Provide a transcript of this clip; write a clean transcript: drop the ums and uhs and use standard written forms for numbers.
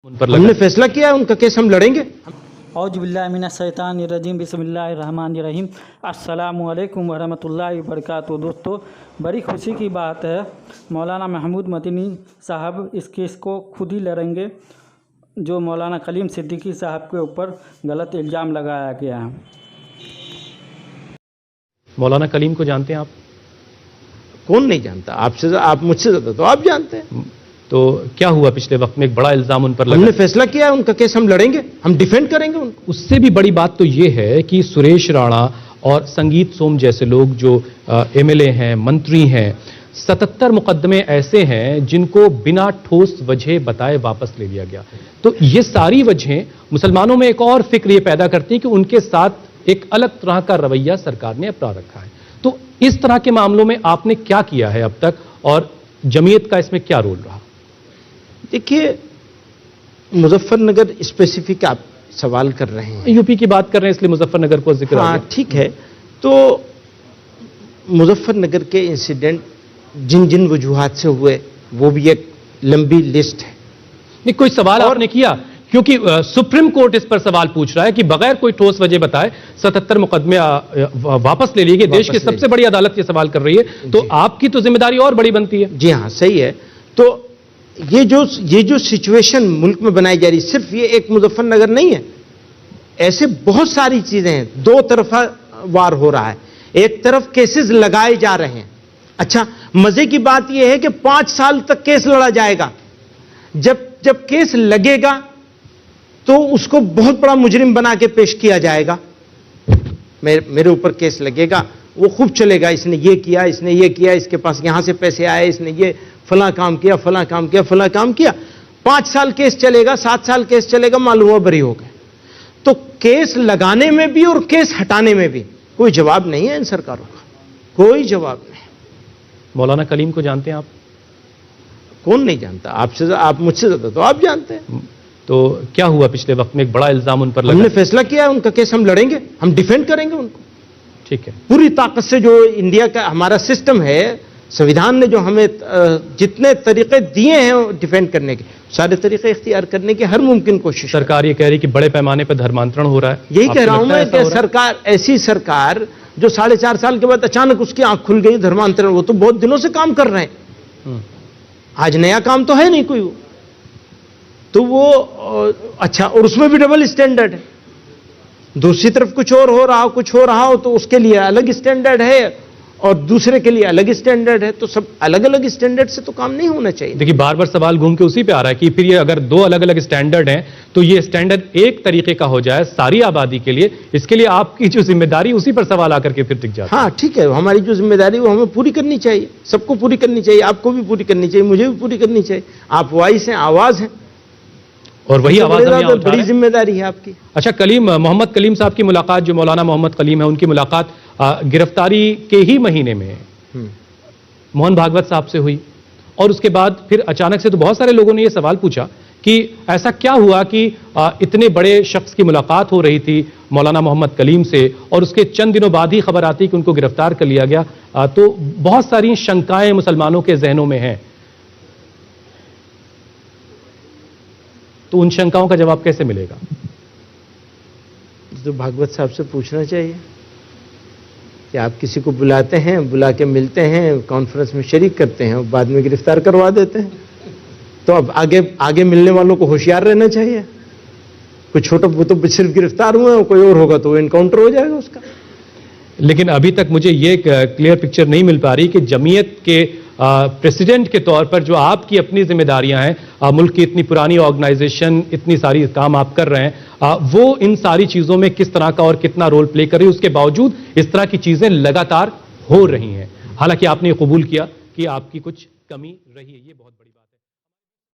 हमने फैसला किया है, उनका केस हम लड़ेंगे। औज़ुबिल्लाहिमिनश्शैतानिर्रजीम बिस्मिल्लाहिर्रहमानिर्रहीम। अस्सलामुअलैकुम वरहमतुल्लाहि वबरकातुहू। दोस्तों, बड़ी खुशी की बात है, मौलाना महमूद मदनी साहब इस केस को खुद ही लड़ेंगे जो मौलाना कलीम सिद्दीकी साहब के ऊपर गलत इल्ज़ाम लगाया गया है। मौलाना कलीम को जानते हैं आप? कौन नहीं जानता? आप मुझसे ज्यादा तो आप जानते हैं। तो क्या हुआ पिछले वक्त में? एक बड़ा इल्जाम उन पर लगा। हमने फैसला किया है, उनका केस हम लड़ेंगे, हम डिफेंड करेंगे उनको। उससे भी बड़ी बात तो ये है कि सुरेश राणा और संगीत सोम जैसे लोग जो एमएलए हैं, मंत्री हैं, 77 मुकदमे ऐसे हैं जिनको बिना ठोस वजह बताए वापस ले लिया गया। तो ये सारी वजहें मुसलमानों में एक और फिक्र ये पैदा करती है कि उनके साथ एक अलग तरह का रवैया सरकार ने अपना रखा है। तो इस तरह के मामलों में आपने क्या किया है अब तक और जमीयत का इसमें क्या रोल रहा? देखिए, मुजफ्फरनगर स्पेसिफिक आप सवाल कर रहे हैं। यूपी की बात कर रहे हैं इसलिए मुजफ्फरनगर को जिक्र। हाँ, ठीक है। तो मुजफ्फरनगर के इंसिडेंट जिन जिन वजूहात से हुए वो भी एक लंबी लिस्ट है। नहीं, कोई सवाल आपने किया? क्योंकि सुप्रीम कोर्ट इस पर सवाल पूछ रहा है कि बगैर कोई ठोस वजह बताए 77 मुकदमे वापस ले लिए गए। देश की सबसे बड़ी अदालत ये सवाल कर रही है, तो आपकी तो जिम्मेदारी और बड़ी बनती है। जी हाँ, सही है। तो ये जो सिचुएशन मुल्क में बनाई जा रही, सिर्फ ये एक मुजफ्फरनगर नहीं है, ऐसे बहुत सारी चीजें हैं। दो तरफा वार हो रहा है, एक तरफ केसेस लगाए जा रहे हैं। अच्छा, मजे की बात यह है कि 5 साल तक केस लड़ा जाएगा। जब केस लगेगा तो उसको बहुत बड़ा मुजरिम बना के पेश किया जाएगा। मेरे ऊपर केस लगेगा, वो खूब चलेगा, इसने ये किया, इसने ये किया, इसके पास यहां से पैसे आए, इसने ये फला काम किया, फला काम किया, फला काम किया। 5 साल केस चलेगा, 7 साल केस चलेगा, मालूम हुआ बरी हो गए। तो केस लगाने में भी और केस हटाने में भी कोई जवाब नहीं है इन सरकारों का, कोई जवाब नहीं। मौलाना कलीम को जानते हैं आप? कौन नहीं जानता? आप मुझसे ज्यादा तो आप जानते हैं। तो क्या हुआ पिछले वक्त में? एक बड़ा इल्जाम उन पर लगा। हमने फैसला किया है, उनका केस हम लड़ेंगे, हम डिफेंड करेंगे उनको। ठीक है। पूरी ताकत से जो इंडिया का हमारा सिस्टम है, संविधान ने जो हमें जितने तरीके दिए हैं डिफेंड करने के, सारे तरीके इख्तियार करने की हर मुमकिन कोशिश। सरकार ये कह रही कि बड़े पैमाने पर धर्मांतरण हो रहा है। यही कह रहा हूं मैं कि सरकार, ऐसी सरकार जो 4.5 साल के बाद अचानक उसकी आंख खुल गई धर्मांतरण, वो तो बहुत दिनों से काम कर रहे हैं। आज नया काम तो है नहीं कोई। तो वो अच्छा, और उसमें भी डबल स्टैंडर्ड है। दूसरी तरफ कुछ और हो रहा हो, कुछ हो रहा हो तो उसके लिए अलग स्टैंडर्ड है और दूसरे के लिए अलग स्टैंडर्ड है। तो सब अलग अलग स्टैंडर्ड से तो काम नहीं होना चाहिए। देखिए, बार बार सवाल घूम के उसी पे आ रहा है कि फिर ये अगर 2 अलग अलग स्टैंडर्ड हैं तो ये स्टैंडर्ड एक तरीके का हो जाए सारी आबादी के लिए। इसके लिए आपकी जो जिम्मेदारी, उसी पर सवाल आकर के फिर टिक जाता है। हाँ, ठीक है, हमारी जो जिम्मेदारी वो हमें पूरी करनी चाहिए, सबको पूरी करनी चाहिए। आपको भी पूरी करनी चाहिए, मुझे भी पूरी करनी चाहिए। आप वॉइस हैं, आवाज है, और वही आवाज बड़ी जिम्मेदारी है आपकी। अच्छा, कलीम, मोहम्मद कलीम साहब की मुलाकात, जो मौलाना मोहम्मद कलीम है, उनकी मुलाकात गिरफ्तारी के ही महीने में मोहन भागवत साहब से हुई और उसके बाद फिर अचानक से तो बहुत सारे लोगों ने यह सवाल पूछा कि ऐसा क्या हुआ कि इतने बड़े शख्स की मुलाकात हो रही थी मौलाना मोहम्मद कलीम से और उसके चंद दिनों बाद ही खबर आती कि उनको गिरफ्तार कर लिया गया। तो बहुत सारी शंकाएं मुसलमानों के जहनों में हैं। तो उन शंकाओं का जवाब कैसे मिलेगा? तो भागवत साहब से पूछना चाहिए कि आप किसी को बुलाते हैं, बुला के मिलते हैं, कॉन्फ्रेंस में शरीक करते हैं और बाद में गिरफ्तार करवा देते हैं। तो अब आगे मिलने वालों को होशियार रहना चाहिए। कोई छोटा, वो तो सिर्फ गिरफ्तार हुए हैं, कोई और होगा तो एनकाउंटर हो जाएगा उसका। लेकिन अभी तक मुझे ये क्लियर पिक्चर नहीं मिल पा रही कि जमीयत के प्रेसिडेंट के तौर पर जो आपकी अपनी जिम्मेदारियां हैं, मुल्क की इतनी पुरानी ऑर्गेनाइजेशन, इतनी सारी काम आप कर रहे हैं, वो इन सारी चीजों में किस तरह का और कितना रोल प्ले कर रही है, उसके बावजूद इस तरह की चीजें लगातार हो रही हैं। हालांकि आपने कबूल किया कि आपकी कुछ कमी रही है, ये बहुत बड़ी